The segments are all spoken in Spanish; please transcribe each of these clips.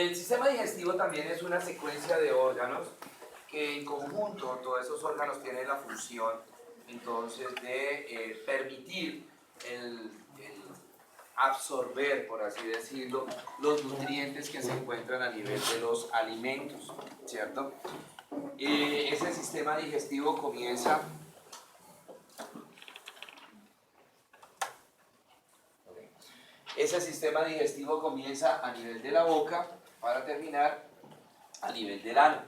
El sistema digestivo también es una secuencia de órganos que en conjunto todos esos órganos tienen la función entonces de permitir el absorber, por así decirlo, los nutrientes que se encuentran a nivel de los alimentos, ¿cierto? Ese sistema digestivo comienza a nivel de la boca para terminar a nivel del ano.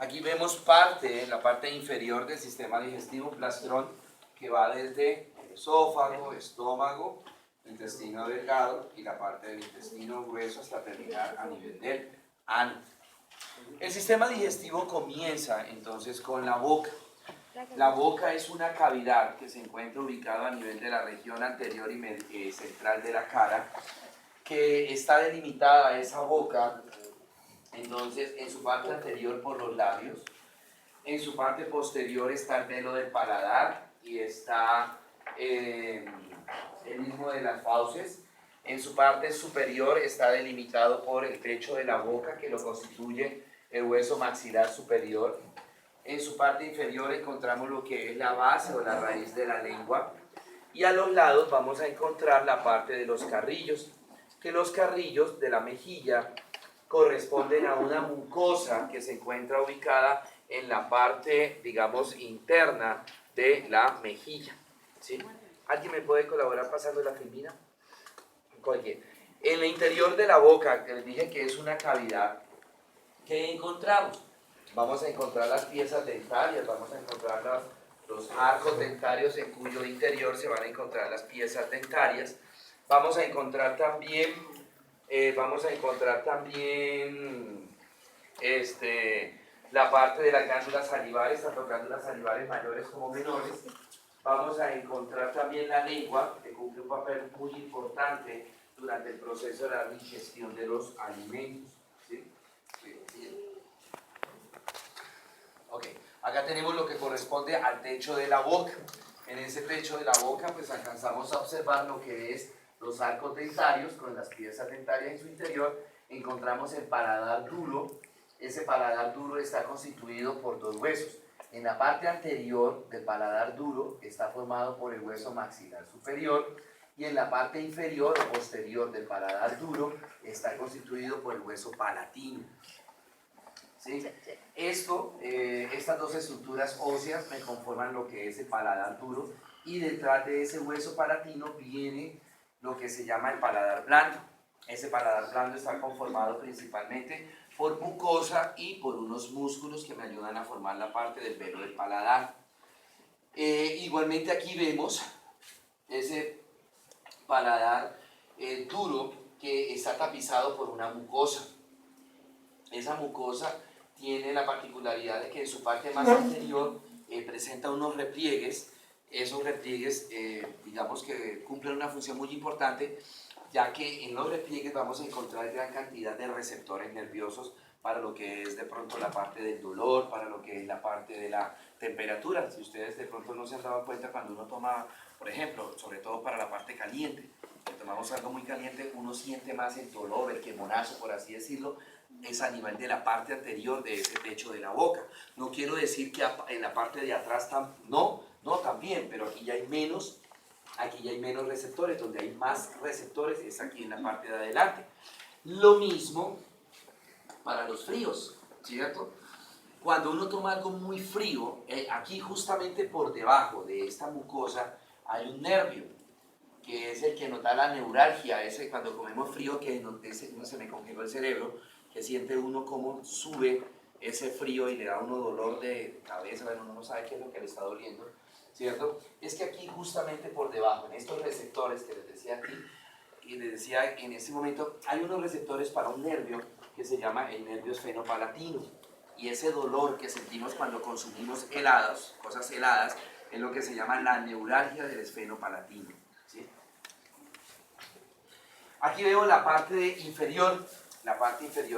Aquí vemos la parte inferior del sistema digestivo, plastrón, que va desde el esófago, estómago, intestino delgado y la parte del intestino grueso hasta terminar a nivel del ano. El sistema digestivo comienza entonces con la boca. La boca es una cavidad que se encuentra ubicada a nivel de la región anterior y central de la cara, que está delimitada esa boca entonces en su parte anterior por los labios, en su parte posterior está el velo del paladar y está el istmo de las fauces. En su parte superior está delimitado por el techo de la boca, que lo constituye el hueso maxilar superior. En su parte inferior encontramos lo que es la base o la raíz de la lengua. Y a los lados vamos a encontrar la parte de los carrillos, que los carrillos de la mejilla corresponden a una mucosa que se encuentra ubicada en la parte, digamos, interna de la mejilla, ¿sí? ¿Alguien me puede colaborar pasando la filmina? Cualquier. En el interior de la boca, que les dije que es una cavidad, ¿qué encontramos? Vamos a encontrar las piezas dentarias, vamos a encontrar los arcos dentarios en cuyo interior se van a encontrar las piezas dentarias. Vamos a encontrar también la parte de las glándulas salivares, tanto glándulas salivares mayores como menores. Vamos a encontrar también la lengua, que cumple un papel muy importante durante el proceso de la digestión de los alimentos. ¿Sí? Ok, acá tenemos lo que corresponde al techo de la boca. En ese techo de la boca pues alcanzamos a observar lo que es los arcos dentarios con las piezas dentarias en su interior. Encontramos el paladar duro. Ese paladar duro está constituido por dos huesos. En la parte anterior del paladar duro está formado por el hueso maxilar superior y en la parte inferior o posterior del paladar duro está constituido por el hueso palatino. ¿Sí? Estas dos estructuras óseas me conforman lo que es el paladar duro y detrás de ese hueso palatino viene lo que se llama el paladar blando. Ese paladar blando está conformado principalmente por mucosa y por unos músculos que me ayudan a formar la parte del velo del paladar. Igualmente aquí vemos ese paladar duro que está tapizado por una mucosa. Esa mucosa tiene la particularidad de que en su parte más anterior presenta unos repliegues. Esos repliegues, digamos que cumplen una función muy importante, ya que en los repliegues vamos a encontrar gran cantidad de receptores nerviosos para lo que es de pronto la parte del dolor, para lo que es la parte de la temperatura. Si ustedes de pronto no se han dado cuenta, cuando uno toma, por ejemplo, sobre todo para la parte caliente, que tomamos algo muy caliente, uno siente más el dolor, el quemonazo, por así decirlo, es a nivel de la parte anterior de ese techo de la boca. No quiero decir que en la parte de atrás no, también, pero aquí ya hay menos receptores. Donde hay más receptores es aquí en la parte de adelante. Lo mismo para los fríos, ¿cierto? Cuando uno toma algo muy frío, aquí justamente por debajo de esta mucosa hay un nervio, que es el que nos da la neuralgia, ese cuando comemos frío que no se me congeló el cerebro, que siente uno como sube ese frío y le da uno dolor de cabeza, bueno, uno no sabe qué es lo que le está doliendo, ¿cierto? Es que aquí justamente por debajo, en estos receptores que les decía aquí, y les decía en este momento, hay unos receptores para un nervio que se llama el nervio esfenopalatino, y ese dolor que sentimos cuando consumimos helados, cosas heladas, es lo que se llama la neuralgia del esfenopalatino, ¿sí? Aquí veo la parte inferior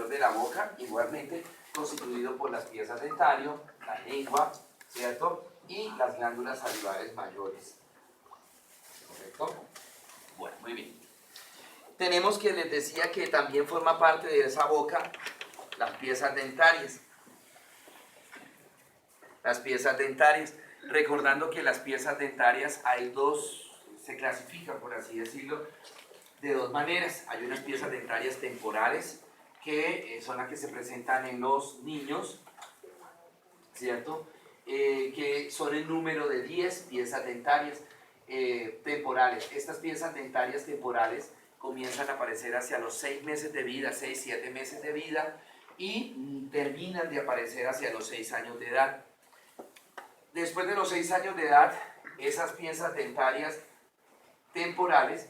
de la boca, igualmente constituido por las piezas dentarias, la lengua, ¿cierto? Y las glándulas salivares mayores. ¿Correcto? Bueno, muy bien. Tenemos que les decía que también forma parte de esa boca las piezas dentarias. Las piezas dentarias. Recordando que las piezas dentarias hay dos, se clasifican, por así decirlo, de dos maneras. Hay unas piezas dentarias temporales, que son las que se presentan en los niños, ¿cierto? Que son el número de 10 piezas dentarias temporales. Estas piezas dentarias temporales comienzan a aparecer hacia los 6 meses de vida, 6, 7 meses de vida, y terminan de aparecer hacia los 6 años de edad. Después de los 6 años de edad, esas piezas dentarias temporales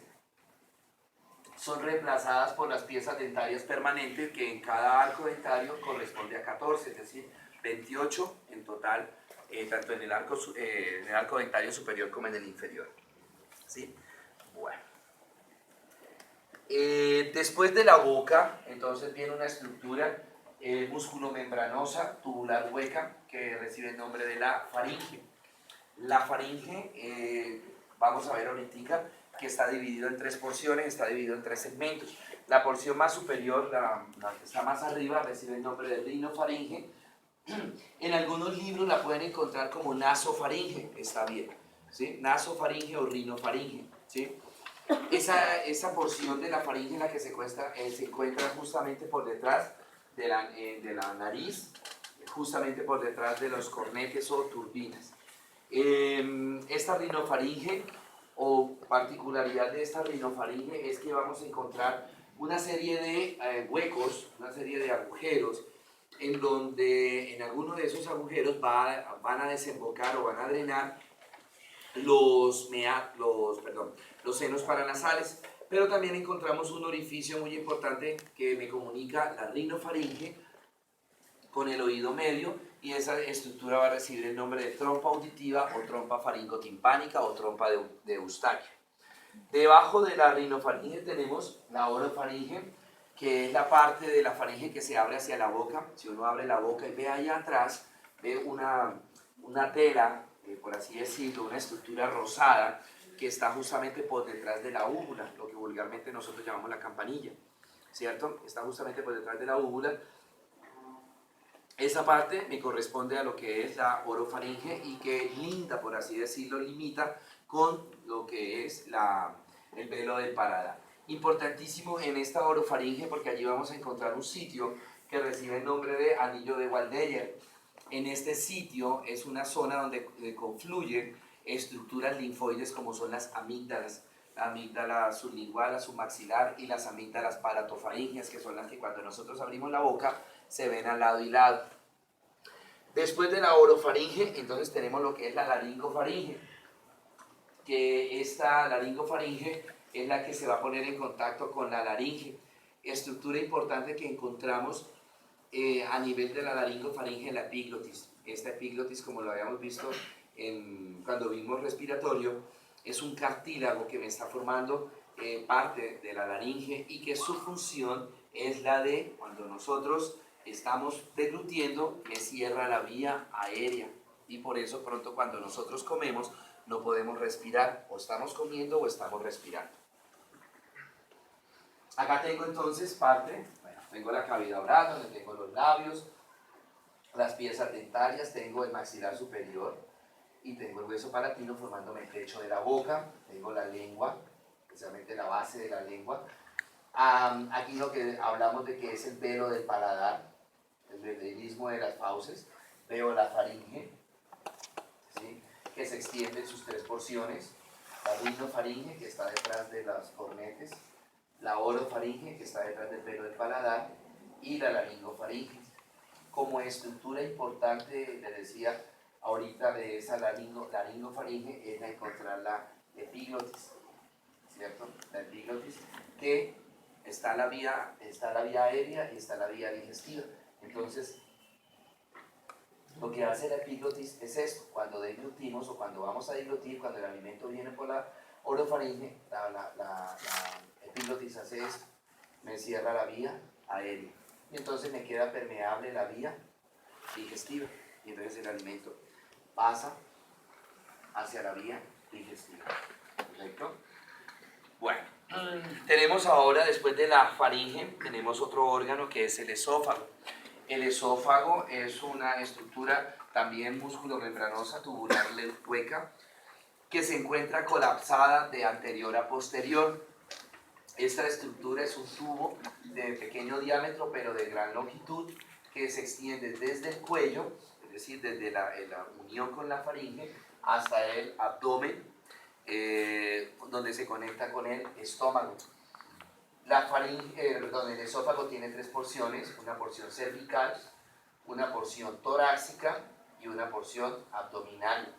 son reemplazadas por las piezas dentarias permanentes, que en cada arco dentario corresponde a 14, es decir, 28 en total, tanto en el arco dentario superior como en el inferior. ¿Sí? Bueno. Después de la boca, entonces viene una estructura músculo-membranosa, tubular hueca, que recibe el nombre de la faringe. La faringe, vamos a ver ahorita, que está dividido en 3 porciones, está dividido en 3 segmentos. La porción más superior, la que está más arriba, recibe el nombre de rinofaringe. En algunos libros la pueden encontrar como nasofaringe, está bien, ¿sí? Nasofaringe o rinofaringe, ¿sí? Esa porción de la faringe en la que se encuentra justamente por detrás de la nariz, justamente por detrás de los cornetes o turbinas. Esta rinofaringe, o particularidad de esta rinofaringe, es que vamos a encontrar una serie de huecos, una serie de agujeros, en donde en alguno de esos agujeros van a desembocar o van a drenar los senos paranasales. Pero también encontramos un orificio muy importante que me comunica la rinofaringe con el oído medio, y esa estructura va a recibir el nombre de trompa auditiva o trompa faringotimpánica o trompa de Eustaquio. Debajo de la rinofaringe tenemos la orofaringe, que es la parte de la faringe que se abre hacia la boca. Si uno abre la boca y ve allá atrás, ve una tela, por así decirlo, una estructura rosada, que está justamente por detrás de la úvula, lo que vulgarmente nosotros llamamos la campanilla, ¿cierto? Está justamente por detrás de la úvula. Esa parte me corresponde a lo que es la orofaringe, y que linda, por así decirlo, limita con lo que es el velo del paladar. Importantísimo en esta orofaringe, porque allí vamos a encontrar un sitio que recibe el nombre de anillo de Waldeyer. En este sitio es una zona donde confluyen estructuras linfoides como son las amígdalas, la amígdala sublingual, la submaxilar, y las amígdalas paratofaringeas, que son las que cuando nosotros abrimos la boca se ven al lado y lado. Después de la orofaringe, entonces tenemos lo que es la laringofaringe, que esta laringofaringe es la que se va a poner en contacto con la laringe, estructura importante que encontramos a nivel de la laringofaringe en la epiglotis. Esta epiglotis, como lo habíamos visto cuando vimos respiratorio, es un cartílago que me está formando parte de la laringe, y que su función es la de, cuando nosotros estamos deglutiendo, me cierra la vía aérea, y por eso pronto cuando nosotros comemos no podemos respirar, o estamos comiendo o estamos respirando. Acá tengo entonces tengo la cavidad oral, donde tengo los labios, las piezas dentarias, tengo el maxilar superior y tengo el hueso palatino formándome el techo de la boca, tengo la lengua, especialmente la base de la lengua. Aquí lo que hablamos de que es el velo del paladar, el venerismo de las fauces. Veo la faringe, ¿sí?, que se extiende en sus 3 porciones, la rinofaringe, que está detrás de las cornetes, la orofaringe, que está detrás del velo del paladar, y la laringofaringe. Como estructura importante, le decía ahorita, de esa laringofaringe es encontrar la epiglotis, ¿cierto? La epiglotis, que está la vía aérea y está la vía digestiva. Entonces, lo que hace la epiglotis es esto: cuando deglutimos o cuando vamos a deglutir, cuando el alimento viene por la orofaringe, la epiglotis hace esto, me cierra la vía aérea, y entonces me queda permeable la vía digestiva, y entonces el alimento pasa hacia la vía digestiva. ¿Correcto? Bueno, Tenemos ahora, después de la faringe, tenemos otro órgano que es el esófago. El esófago es una estructura también músculo-membranosa tubular hueca que se encuentra colapsada de anterior a posterior. Esta estructura es un tubo de pequeño diámetro pero de gran longitud que se extiende desde el cuello, es decir, desde la unión con la faringe hasta el abdomen, donde se conecta con el estómago. El esófago tiene tres porciones: una porción cervical, una porción torácica y una porción abdominal.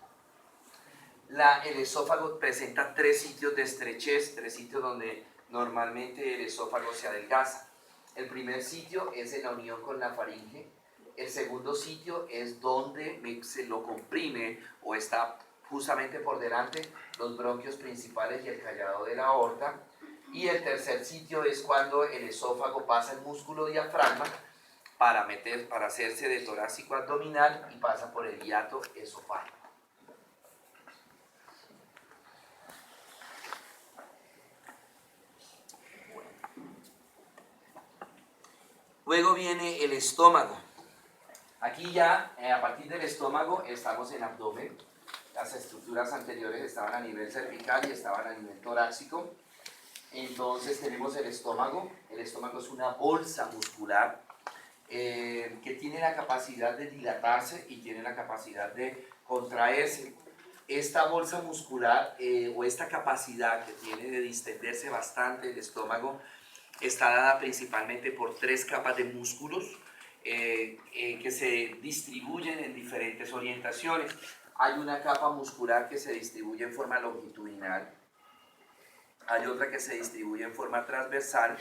El esófago presenta tres sitios de estrechez, tres sitios donde normalmente el esófago se adelgaza. El primer sitio es en la unión con la faringe. El segundo sitio es donde se lo comprime o está justamente por delante los bronquios principales y el callado de la aorta. Y el tercer sitio es cuando el esófago pasa el músculo diafragma para hacerse de torácico abdominal y pasa por el hiato esofágico. Luego viene el estómago. Aquí ya, a partir del estómago, estamos en abdomen. Las estructuras anteriores estaban a nivel cervical y estaban a nivel torácico. Entonces tenemos el estómago. El estómago es una bolsa muscular que tiene la capacidad de dilatarse y tiene la capacidad de contraerse. Esta bolsa muscular o esta capacidad que tiene de distenderse bastante el estómago está dada principalmente por tres capas de músculos que se distribuyen en diferentes orientaciones. Hay una capa muscular que se distribuye en forma longitudinal, hay otra que se distribuye en forma transversal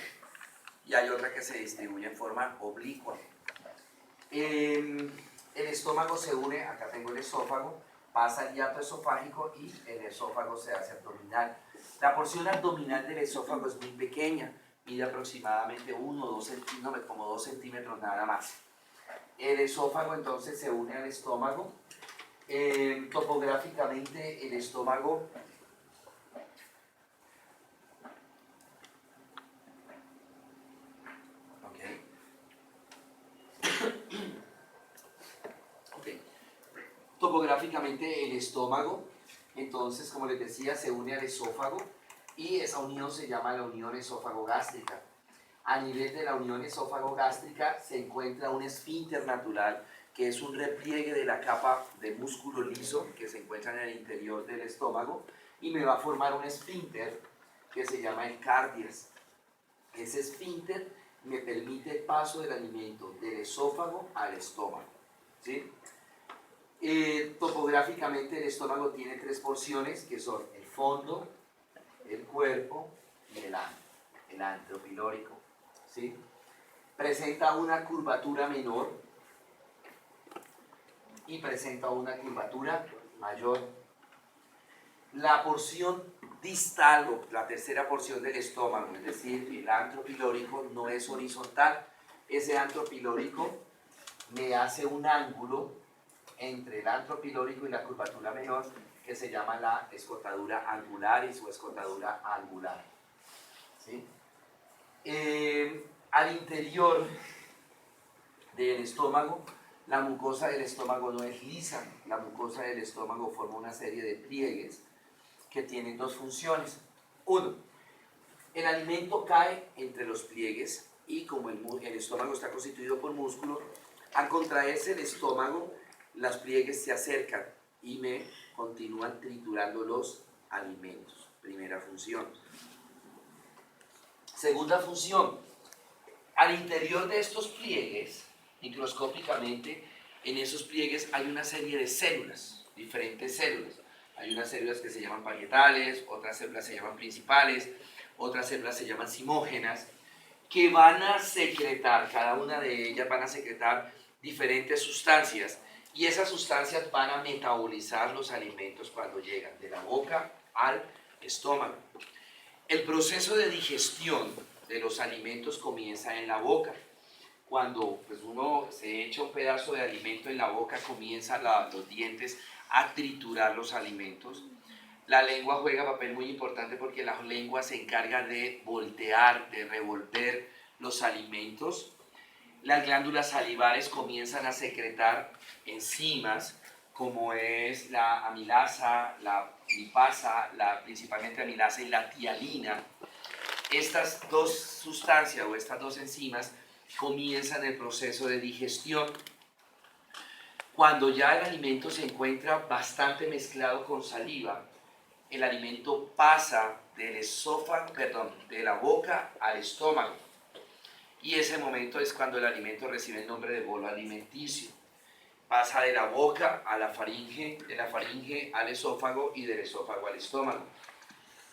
y hay otra que se distribuye en forma oblicua. El estómago se une, acá tengo el esófago, pasa el hiato esofágico y el esófago se hace abdominal. La porción abdominal del esófago es muy pequeña, mide aproximadamente 1 o 2 centímetros, como 2 centímetros nada más. El esófago entonces se une al estómago. Topográficamente el estómago topográficamente el estómago, entonces, como les decía, se une al esófago y esa unión se llama la unión esófago-gástrica. A nivel de la unión esófago-gástrica se encuentra un esfínter natural, que es un repliegue de la capa de músculo liso que se encuentra en el interior del estómago y me va a formar un esfínter que se llama el cardias. Ese esfínter me permite el paso del alimento del esófago al estómago, ¿sí? Topográficamente el estómago tiene tres porciones que son el fondo, el cuerpo y el antro pilórico, ¿sí? Presenta una curvatura menor y presenta una curvatura mayor. La porción distal, o la tercera porción del estómago, es decir, el antro pilórico, no es horizontal. Ese antro pilórico me hace un ángulo entre el antro pilórico y la curvatura menor que se llama la escotadura angularis o escotadura angular, ¿sí? Al interior del estómago, la mucosa del estómago no es lisa. La mucosa del estómago forma una serie de pliegues que tienen dos funciones. Uno, el alimento cae entre los pliegues y como el estómago está constituido por músculo, al contraerse el estómago, las pliegues se acercan y me continúan triturando los alimentos. Primera función. Segunda función, al interior de estos pliegues, microscópicamente, en esos pliegues hay una serie de células, diferentes células. Hay unas células que se llaman parietales, otras células se llaman principales, otras células se llaman simógenas, que van a secretar, cada una de ellas van a secretar diferentes sustancias, y esas sustancias van a metabolizar los alimentos cuando llegan de la boca al estómago. El proceso de digestión de los alimentos comienza en la boca. Cuando pues, uno se echa un pedazo de alimento en la boca, comienzan los dientes a triturar los alimentos. La lengua juega papel muy importante porque la lengua se encarga de voltear, de revolver los alimentos. Las glándulas salivares comienzan a secretar enzimas como es la amilasa, la lipasa, principalmente amilasa y la tialina. Estas dos sustancias o estas dos enzimas comienzan el proceso de digestión. Cuando ya el alimento se encuentra bastante mezclado con saliva, el alimento pasa del esófago, de la boca al estómago. Y ese momento es cuando el alimento recibe el nombre de bolo alimenticio. Pasa de la boca a la faringe, de la faringe al esófago y del esófago al estómago.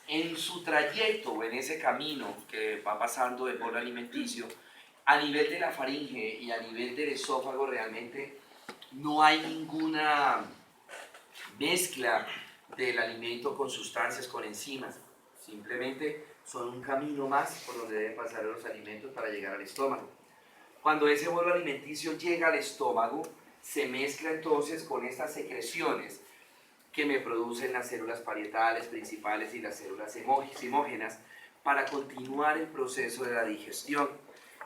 En su trayecto o en ese camino que va pasando el bolo alimenticio, a nivel de la faringe y a nivel del esófago realmente no hay ninguna mezcla del alimento con sustancias, con enzimas. Simplemente son un camino más por donde deben pasar los alimentos para llegar al estómago. Cuando ese bolo alimenticio llega al estómago, se mezcla entonces con estas secreciones que me producen las células parietales principales y las células simógenas para continuar el proceso de la digestión.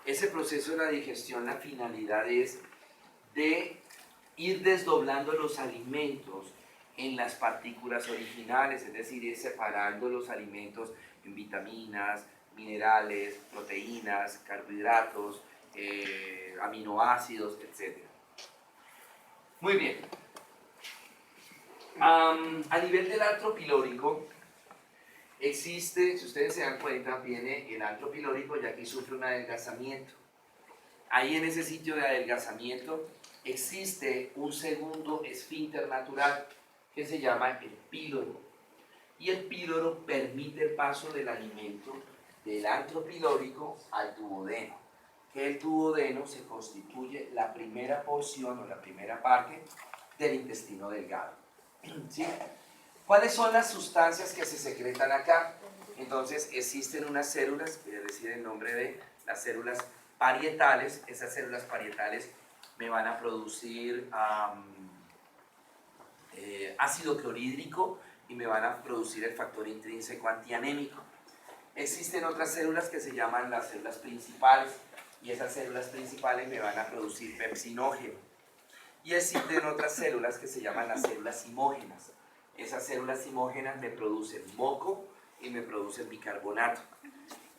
Ese proceso de la digestión, la finalidad es de ir desdoblando los alimentos en las partículas originales, es decir, ir separando los alimentos en vitaminas, minerales, proteínas, carbohidratos, aminoácidos, etc. Muy bien. A nivel del artro pilórico, existe, si ustedes se dan cuenta, viene el artro pilórico y aquí sufre un adelgazamiento. Ahí en ese sitio de adelgazamiento existe un segundo esfínter natural que se llama el píloro. Y el píloro permite el paso del alimento del artro pilórico al duodeno. Que el duodeno se constituye la primera porción o la primera parte del intestino delgado. ¿Sí? ¿Cuáles son las sustancias que se secretan acá? Entonces existen unas células, que reciben el nombre de las células parietales. Esas células parietales me van a producir ácido clorhídrico y me van a producir el factor intrínseco antianémico. Existen otras células que se llaman las células principales y esas células principales me van a producir pepsinógeno. Y existen otras células que se llaman las células simógenas. Esas células simógenas me producen moco y me producen bicarbonato.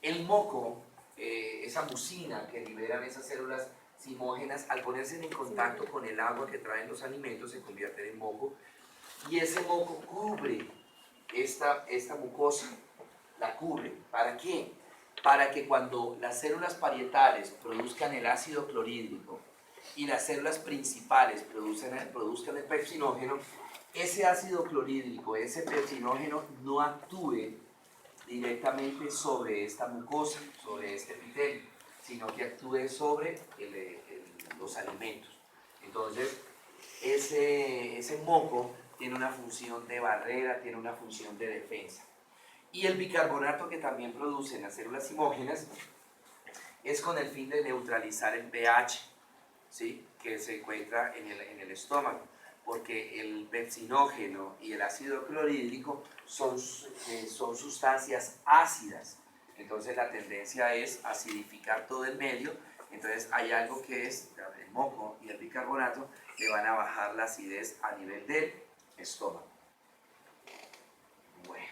El moco, esa mucina que liberan esas células simógenas, al ponerse en contacto con el agua que traen los alimentos, se convierten en moco. Y ese moco cubre esta mucosa, la cubre. ¿Para qué? Para que cuando las células parietales produzcan el ácido clorhídrico y las células principales produzcan el pepsinógeno, ese ácido clorhídrico, ese pepsinógeno no actúe directamente sobre esta mucosa, sobre este epitelio, sino que actúe sobre los alimentos. Entonces, ese moco tiene una función de barrera, tiene una función de defensa. Y el bicarbonato que también producen las células simógenas es con el fin de neutralizar el pH, ¿sí?, que se encuentra en el estómago, porque el pepsinógeno y el ácido clorhídrico son sustancias ácidas. Entonces la tendencia es acidificar todo el medio. Entonces hay algo que es el moco y el bicarbonato le van a bajar la acidez a nivel del estómago. Bueno.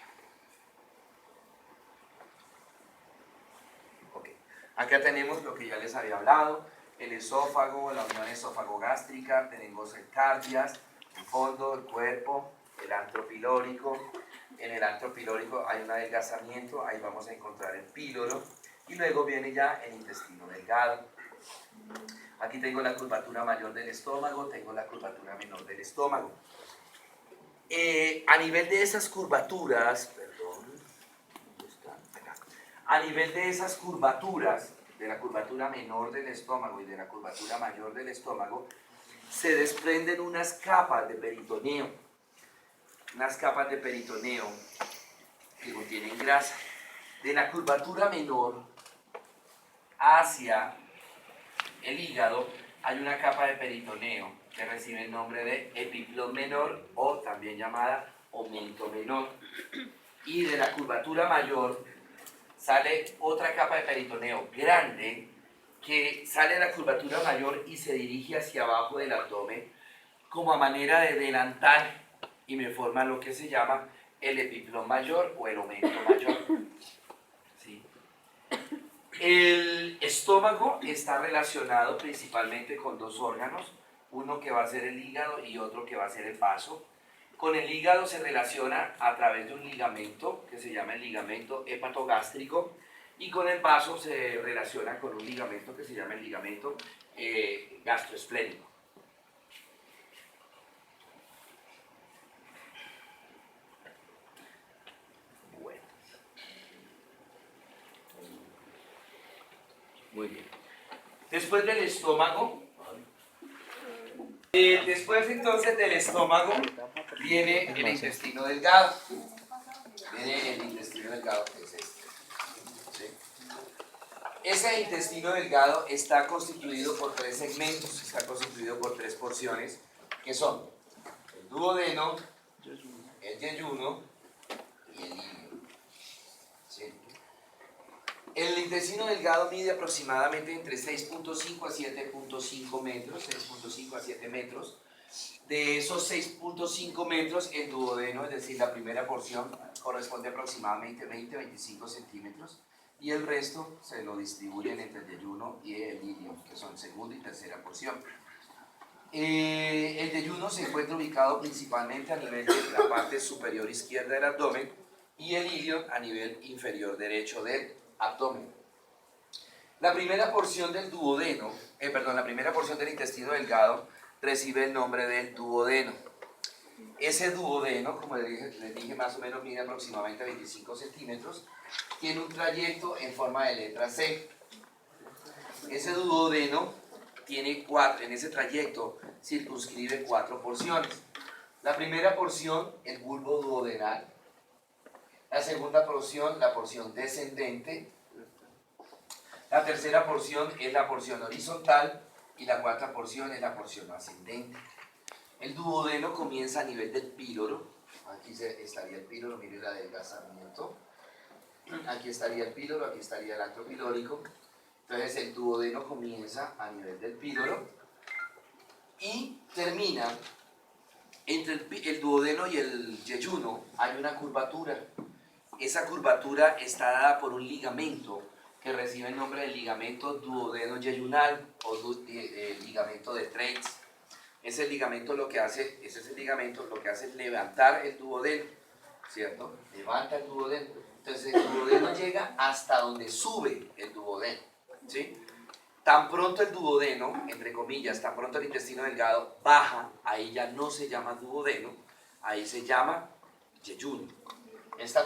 Okay. Acá tenemos lo que ya les había hablado, el esófago, la unión esófago-gástrica, tenemos el cardias, el fondo, el cuerpo, el antro pilórico. En el antro pilórico hay un adelgazamiento, ahí vamos a encontrar el píloro, y luego viene ya el intestino delgado. Aquí tengo la curvatura mayor del estómago, tengo la curvatura menor del estómago. A nivel de esas curvaturas, a nivel de esas curvaturas, de la curvatura menor del estómago y de la curvatura mayor del estómago, se desprenden unas capas de peritoneo. Unas capas de peritoneo que contienen grasa. De la curvatura menor hacia el hígado hay una capa de peritoneo que recibe el nombre de epiplón menor o también llamada aumento menor. Y de la curvatura mayor sale otra capa de peritoneo grande que sale de la curvatura mayor y se dirige hacia abajo del abdomen como a manera de delantal y me forma lo que se llama el epiplón mayor o el aumento mayor. ¿Sí? El estómago está relacionado principalmente con dos órganos, uno que va a ser el hígado y otro que va a ser el vaso. Con el hígado se relaciona a través de un ligamento que se llama el ligamento hepatogástrico y con el vaso se relaciona con un ligamento que se llama el ligamento gastroesplénico. Bueno. Muy bien. Después del estómago, después entonces del estómago viene el intestino delgado. Viene el intestino delgado que es este. ¿Sí? Ese intestino delgado está constituido por tres segmentos, está constituido por tres porciones, que son el duodeno, el yeyuno y el ilio. ¿Sí? El intestino delgado mide aproximadamente entre 6.5 a 7.5 metros, 6.5 a 7 metros. De esos 6.5 metros, el duodeno, es decir, la primera porción, corresponde aproximadamente 20-25 centímetros y el resto se lo distribuyen entre el yeyuno y el ilio, que son segunda y tercera porción. El yeyuno se encuentra ubicado principalmente a nivel de la parte superior izquierda del abdomen y el ilio a nivel inferior derecho del abdomen. La primera porción del duodeno, la primera porción del intestino delgado recibe el nombre del duodeno. Ese duodeno, como les dije, más o menos mide aproximadamente 25 centímetros, tiene un trayecto en forma de letra C. Ese duodeno tiene en ese trayecto circunscribe 4 porciones. La primera porción, el bulbo duodenal. La segunda porción, la porción descendente. La tercera porción es la porción horizontal y la cuarta porción es la porción ascendente. El duodeno comienza a nivel del píloro. Aquí estaría el píloro, mire el adelgazamiento. Aquí estaría el píloro, aquí estaría el antro pilórico. Entonces el duodeno comienza a nivel del píloro y termina entre el duodeno y el yeyuno. Hay una curvatura. Esa curvatura está dada por un ligamento que recibe el nombre de ligamento duodeno-yeyunal o ligamento de Treitz. Ese ligamento lo que hace es levantar el duodeno, ¿cierto? Levanta el duodeno. Entonces el duodeno llega hasta donde sube el duodeno, ¿sí? Tan pronto el duodeno, entre comillas, tan pronto el intestino delgado baja, ahí ya no se llama duodeno, ahí se llama yeyuno. Esta